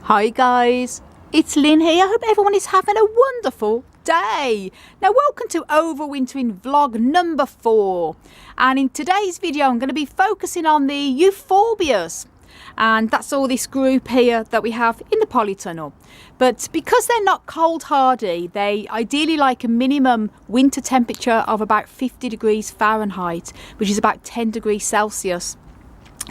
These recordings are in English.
Hi guys, it's Lynn here. I hope everyone is having a wonderful day. Now welcome to Overwintering vlog number 4, and in today's video I'm going to be focusing on the Euphorbias, and that's all this group here that we have in the polytunnel. But because they're not cold hardy, they ideally like a minimum winter temperature of about 50 degrees Fahrenheit, which is about 10 degrees Celsius.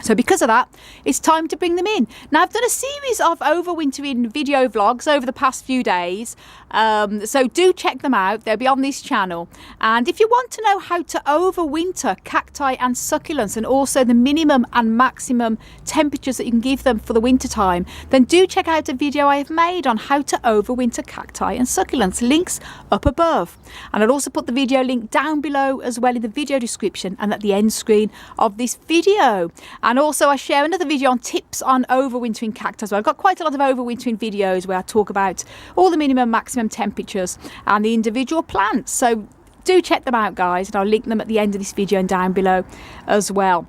So because of that, it's time to bring them in. Now I've done a series of overwintering video vlogs over the past few days, so do check them out. They'll be on this channel. And if you want to know how to overwinter cacti and succulents, and also the minimum and maximum temperatures that you can give them for the winter time, then do check out a video I have made on how to overwinter cacti and succulents. Links up above, and I'll also put the video link down below as well in the video description and at the end screen of this video. And also I share another video on tips on overwintering cacti. I've got quite a lot of overwintering videos where I talk about all the minimum maximum temperatures and the individual plants. So do check them out guys, and I'll link them at the end of this video and down below as well.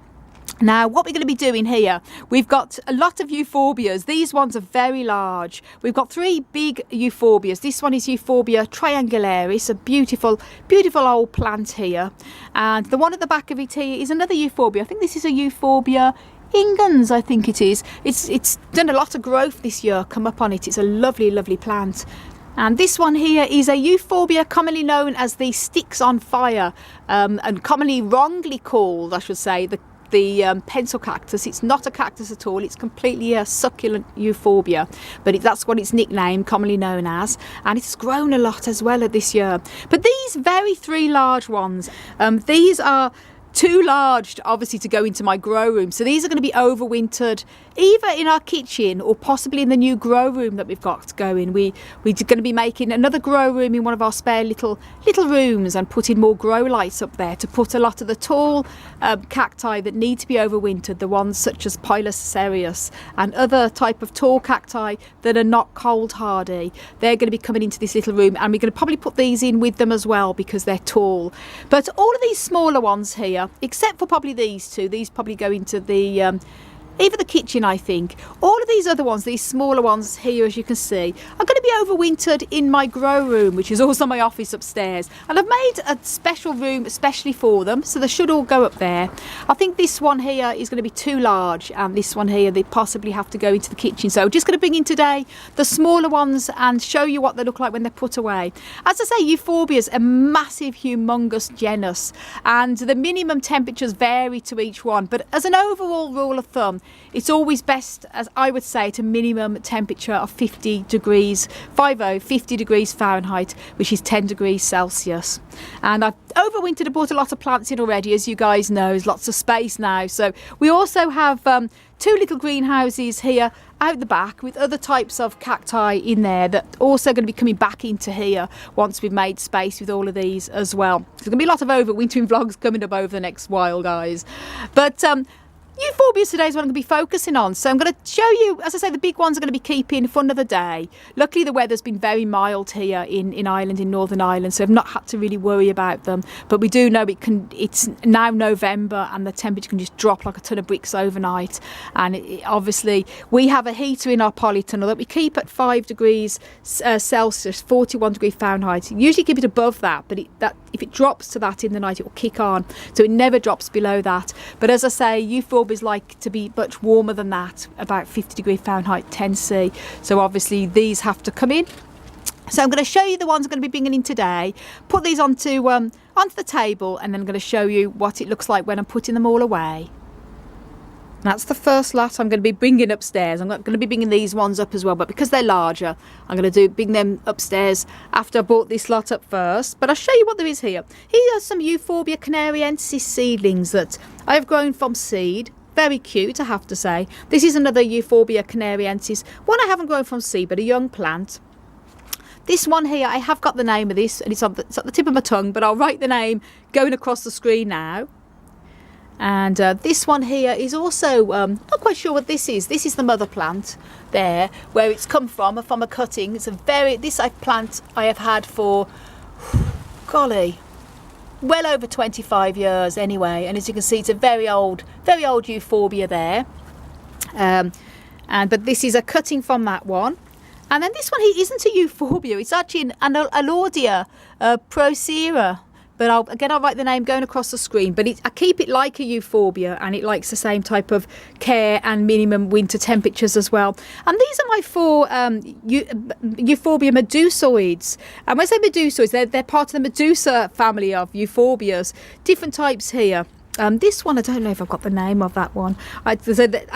Now what we're going to be doing here, we've got a lot of euphorbias. These ones are very large. We've got 3 big euphorbias. This one is Euphorbia triangularis, a beautiful old plant here, and the one at the back of it here is another euphorbia. I think this is a Euphorbia ingens, I think it is. It's done a lot of growth this year, come up on it. It's a lovely plant. And this one here is a euphorbia commonly known as the sticks on fire, and commonly wrongly called, I should say, the pencil cactus. It's not a cactus at all. It's completely a succulent euphorbia, but that's what it's nicknamed, commonly known as, and it's grown a lot as well this year. But these 3 large ones, these are too large obviously to go into my grow room, so these are going to be overwintered either in our kitchen or possibly in the new grow room that we've got going. We're going to be making another grow room in one of our spare little rooms and putting more grow lights up there to put a lot of the tall cacti that need to be overwintered, the ones such as Pilocereus and other type of tall cacti that are not cold hardy. They're going to be coming into this little room, and we're going to probably put these in with them as well because they're tall. But all of these smaller ones here, except for probably these 2, these probably go into the even the kitchen, I think. All of these other ones, these smaller ones here, as you can see, are going to be overwintered in my grow room, which is also my office upstairs. And I've made a special room especially for them, so they should all go up there. I think this one here is going to be too large, and this one here, they possibly have to go into the kitchen. So I'm just going to bring in today the smaller ones and show you what they look like when they're put away. As I say, Euphorbias, a massive, humongous genus, and the minimum temperatures vary to each one. But as an overall rule of thumb, it's always best, as I would say, to minimum temperature of 50 degrees Fahrenheit, which is 10 degrees Celsius. And I've overwintered and brought a lot of plants in already, as you guys know. There's lots of space now. So we also have 2 little greenhouses here out the back with other types of cacti in there that also going to be coming back into here once we've made space with all of these as well. There's going to be a lot of overwintering vlogs coming up over the next while, guys. But Euphorbias today is what I'm going to be focusing on. So I'm going to show you, as I say, the big ones are going to be keeping for another day. Luckily the weather's been very mild here in Ireland, in Northern Ireland, so I've not had to really worry about them. But we do know it's now November and the temperature can just drop like a ton of bricks overnight. And obviously we have a heater in our polytunnel that we keep at 5 degrees Celsius, 41 degrees Fahrenheit. Usually keep it above that, but if it drops to that in the night, it will kick on. So it never drops below that. But as I say, Euphorbias like to be much warmer than that, about 50 degrees Fahrenheit, 10°C. So obviously these have to come in. So I'm going to show you the ones I'm going to be bringing in today, put these onto the table, and then I'm going to show you what it looks like when I'm putting them all away. That's the first lot I'm going to be bringing upstairs. I'm not going to be bringing these ones up as well, but because they're larger, I'm going to bring them upstairs after I brought this lot up first. But I'll show you what there is here. Here are some Euphorbia canariensis seedlings that I have grown from seed. Very cute, I have to say. This is another Euphorbia canariensis, one I haven't grown from seed, but a young plant. This one here, I have got the name of this, and it's at the tip of my tongue, but I'll write the name going across the screen now. And this one here is also, not quite sure what this is. This is the mother plant there, where it's come from a cutting. It's this plant I have had for, golly, well over 25 years anyway. And as you can see, it's a very old euphorbia there. But this is a cutting from that one. And then this one here isn't a Euphorbia, it's actually an Alaudia Procera. But I'll write the name going across the screen. But I keep it like a Euphorbia, and it likes the same type of care and minimum winter temperatures as well. And these are my 4 Euphorbia medusoids. And when I say medusoids, they're part of the Medusa family of Euphorbias. Different types here. This one, I don't know if I've got the name of that one. I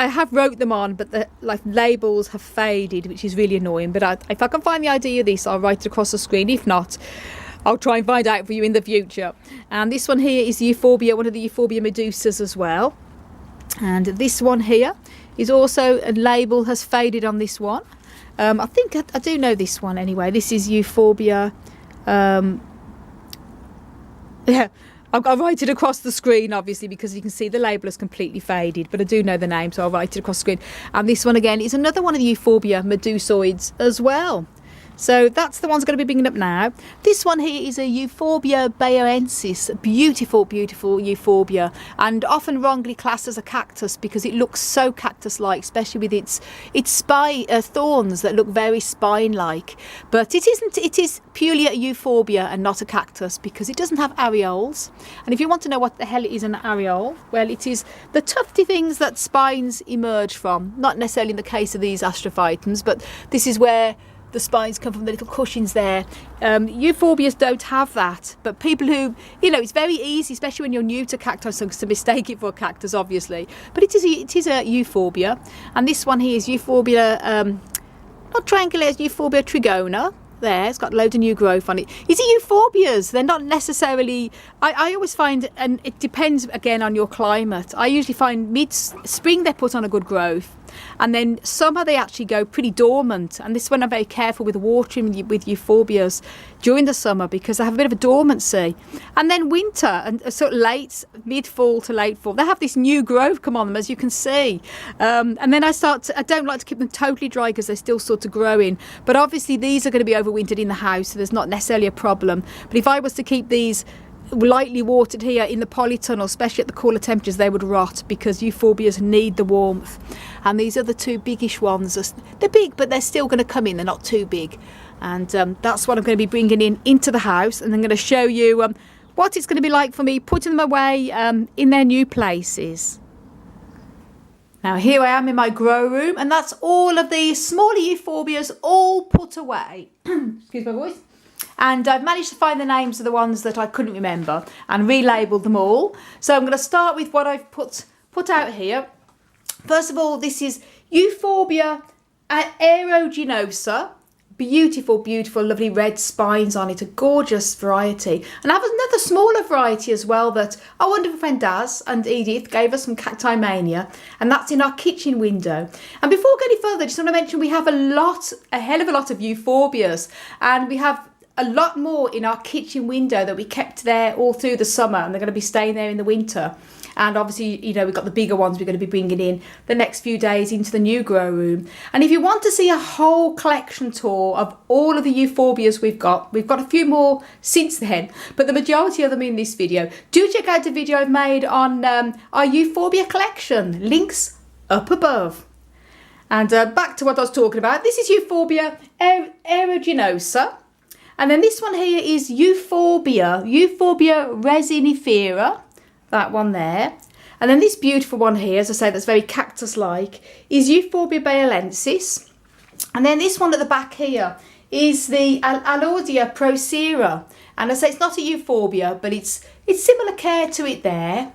have wrote them on, but the labels have faded, which is really annoying. But if I can find the ID of this, I'll write it across the screen. If not, I'll try and find out for you in the future. And this one here is Euphorbia, one of the Euphorbia medusas as well. And this one here is also, a label has faded on this one. I think I do know this one anyway. This is Euphorbia. Yeah, I'll write it across the screen, obviously, because you can see the label has completely faded. But I do know the name, so I'll write it across the screen. And this one again is another one of the Euphorbia medusoids as well. So that's the ones I'm going to be bringing up now. This one here is a Euphorbia bayoensis, beautiful, beautiful Euphorbia, and often wrongly classed as a cactus because it looks so cactus-like, especially with its thorns that look very spine-like. But it isn't. It is purely a Euphorbia and not a cactus because it doesn't have areoles. And if you want to know what the hell is an areole, well, it is the tufty things that spines emerge from. Not necessarily in the case of these astrophytums, but this is where the spines come from, the little cushions there. Euphorbias don't have that, but people who, it's very easy, especially when you're new to cactus, to mistake it for a cactus, obviously. But it is a Euphorbia, and this one here is Euphorbia, not triangular, it's Euphorbia trigona. There, it's got loads of new growth on it. You see, Euphorbias, they're not necessarily, I always find, and it depends again on your climate, I usually find mid-spring they put on a good growth, and then summer they actually go pretty dormant. And this is when I'm very careful with watering with Euphorbias during the summer because they have a bit of a dormancy. And then winter, and sort of mid-fall to late fall, they have this new growth come on them, as you can see. And then I don't like to keep them totally dry because they're still sort of growing. But obviously these are going to be overwintered in the house, so there's not necessarily a problem. But if I was to keep these lightly watered here in the polytunnel, especially at the cooler temperatures, they would rot because Euphorbias need the warmth. And these are the 2 biggish ones. They're big, but they're still going to come in. They're not too big. And that's what I'm going to be bringing into the house. And I'm going to show you what it's going to be like for me putting them away in their new places. Now here I am in my grow room, and that's all of the smaller Euphorbias all put away. Excuse my voice. And I've managed to find the names of the ones that I couldn't remember and relabeled them all. So I'm going to start with what I've put out here. First of all, this is Euphorbia aeruginosa. Beautiful, beautiful, lovely red spines on it. A gorgeous variety. And I have another smaller variety as well that our wonderful friend Daz and Edith gave us from Cacti Mania. And that's in our kitchen window. And before going any further, I just want to mention we have a hell of a lot of Euphorbias. And we have a lot more in our kitchen window that we kept there all through the summer, and they're going to be staying there in the winter. And obviously, we've got the bigger ones we're going to be bringing in the next few days into the new grow room. And if you want to see a whole collection tour of all of the Euphorbias we've got a few more since then, but the majority of them in this video, do check out the video I've made on our Euphorbia collection. Links up above. And back to what I was talking about. This is Euphorbia aeruginosa. And then this one here is Euphorbia resinifera, that one there. And then this beautiful one here, as I say, that's very cactus-like, is Euphorbia bayoensis. And then this one at the back here is the Alaudia Procera. And I say it's not a Euphorbia, but it's similar care to it there.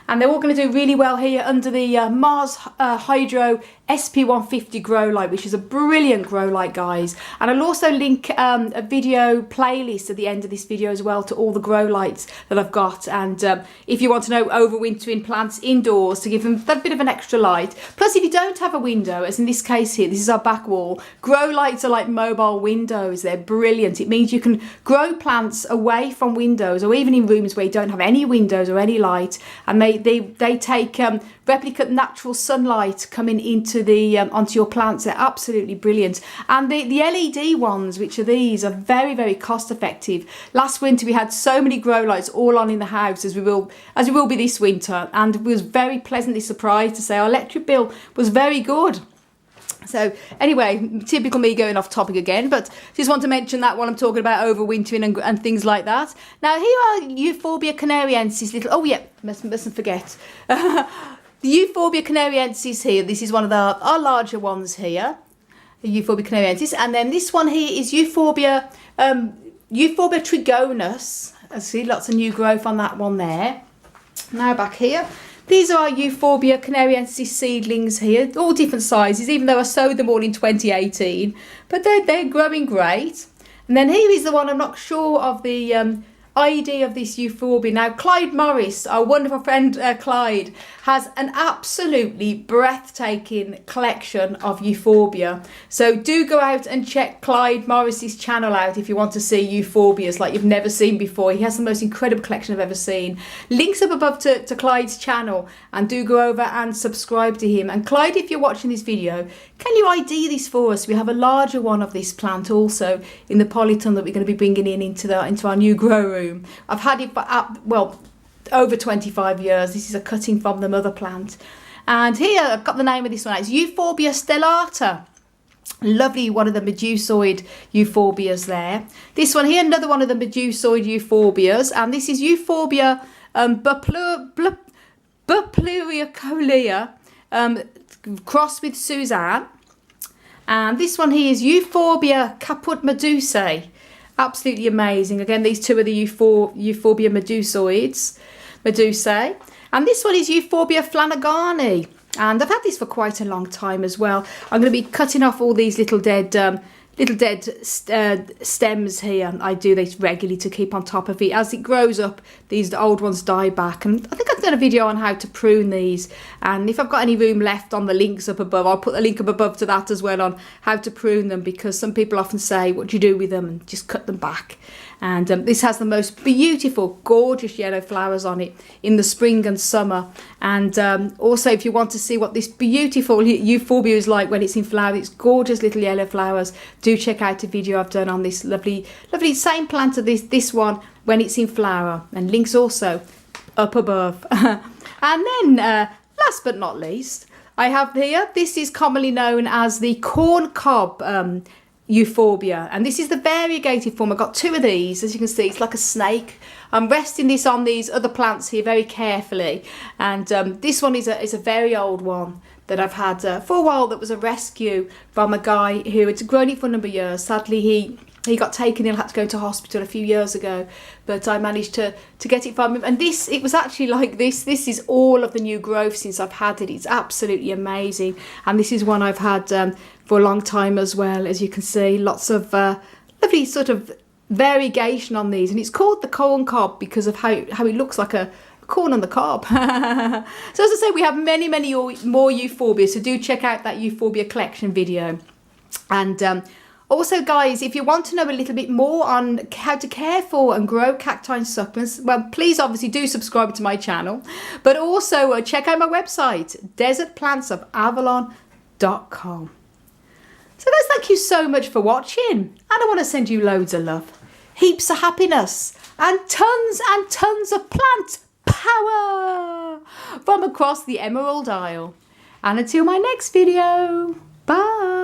And they're all going to do really well here under the Mars Hydro SP150 grow light, which is a brilliant grow light, guys. And I'll also link a video playlist at the end of this video as well to all the grow lights that I've got. And if you want to know overwintering plants indoors to give them that bit of an extra light. Plus, if you don't have a window, as in this case here, this is our back wall, grow lights are like mobile windows. They're brilliant. It means you can grow plants away from windows, or even in rooms where you don't have any windows or any light, and they take replicate natural sunlight coming into the onto your plants. They're absolutely brilliant. And the LED ones, which are these, are very, very cost effective. Last winter we had so many grow lights all on in the house, as we will be this winter, and was very pleasantly surprised to say our electric bill was very good. So anyway, typical me going off topic again, but just want to mention that while I'm talking about overwintering and things like that. Now here are Euphorbia canariensis, little, oh yeah, mustn't forget. The Euphorbia canariensis here, this is one of our larger ones here, the Euphorbia canariensis, and then this one here is Euphorbia trigonus. I see lots of new growth on that one there. Now back here. These are our Euphorbia canariensis seedlings here, all different sizes, even though I sowed them all in 2018. But they're growing great. And then here is the one, I'm not sure of the ID of this Euphorbia. Now, Clyde Morris, our wonderful friend Clyde, has an absolutely breathtaking collection of Euphorbia. So do go out and check Clyde Morris's channel out if you want to see Euphorbias like you've never seen before. He has the most incredible collection I've ever seen. Links up above to Clyde's channel, and do go over and subscribe to him. And Clyde, if you're watching this video, can you ID this for us? We have a larger one of this plant also in the polyton that we're going to be bringing into our new grow room. I've had it for over 25 years. This is a cutting from the mother plant. And here I've got the name of this one. It's Euphorbia stellata. Lovely, one of the medusoid euphorbias there. This one here, another one of the medusoid euphorbias. And this is Euphorbia bupleriacolea crossed with Suzanne. And this one here is Euphorbia caput medusae. Absolutely amazing. Again, these two are the Euphorbia medusae. And this one is Euphorbia flanagani. And I've had this for quite a long time as well. I'm going to be cutting off all these little dead stems here. I do this regularly to keep on top of it. As it grows up, these old ones die back. And I think I've done a video on how to prune these. And if I've got any room left on the links up above, I'll put the link up above to that as well on how to prune them, because some people often say, what do you do with them? And just cut them back. And this has the most beautiful, gorgeous yellow flowers on it in the spring and summer. And also, if you want to see what this beautiful euphorbia is like when it's in flower, it's gorgeous little yellow flowers, do check out a video I've done on this lovely same plant of this one when it's in flower. And links also up above. And then, last but not least, I have here, this is commonly known as the corn cob Euphorbia, and this is the variegated form. I've got two of these. As you can see, it's like a snake. I'm resting this on these other plants here very carefully, and this one is a very old one that I've had for a while. That was a rescue from a guy who had grown it for a number of years. Sadly, he got taken ill, had to go to hospital a few years ago, but I managed to get it from him. And it was actually like this. This is all of the new growth since I've had it. It's absolutely amazing. And this is one I've had for a long time as well. As you can see, lots of lovely sort of variegation on these. And it's called the corn cob because of how it looks like a corn on the cob. So as I say, we have many more euphorbia. So do check out that euphorbia collection video. And also, guys, if you want to know a little bit more on how to care for and grow cacti and succulents, well, please obviously do subscribe to my channel, but also check out my website, desertplantsofavalon.com. So guys, thank you so much for watching, and I want to send you loads of love, heaps of happiness, and tons of plant power from across the Emerald Isle. And until my next video, bye.